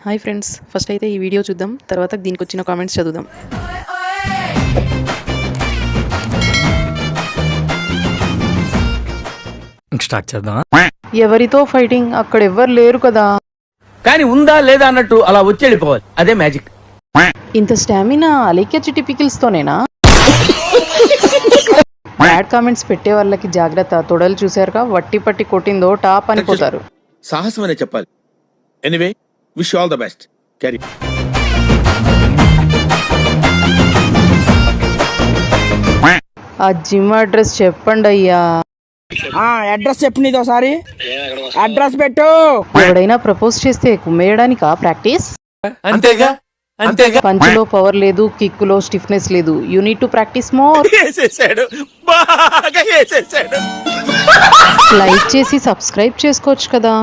Hi friends, first అయితే ఈ video చూద్దాం, తర్వాత దీనికి వచ్చిన కామెంట్స్ చదువుదాం. స్టార్ట్ చేద్దాం. ఎవరితో ఫైటింగ్? అక్కడ ఎవ్వరు లేరు కదా. కానీ ఉందా లేదా అన్నట్టు అలా వచ్చి వెళ్ళిపోవాలి, అదే మ్యాజిక్. ఇంత స్టామినా అలేఖ్య చిట్టి పికిల్స్ తోనేనా? బ్యాడ్ కామెంట్స్ పెట్టే వాళ్ళకి జాగ్రత్త. తొడలు చూసారుగా, వట్టి పట్టి కొట్టిందో టాప్ అనిపోతారు. సాహసం అనే చెప్పాలి. Anyway, wish all the best. Carry. ఆ జిమ్ అడ్రస్ చెప్పండి అయ్యా. అడ్రస్ చెప్పు, నీది ఒకసారి అడ్రస్ పెట్టు. ఎవడైనా ప్రపోజ్ చేస్తే కుమ్మేయడానికా ప్రాక్టీస్? అంతేగా అంతేగా. పంచులో పవర్ లేదు, కిక్కులో స్టిఫ్నెస్ లేదు. You need to practice more. బాగా వేసేసాడు. లైక్ చేసి సబ్స్క్రైబ్ చేసుకోవచ్చు కదా.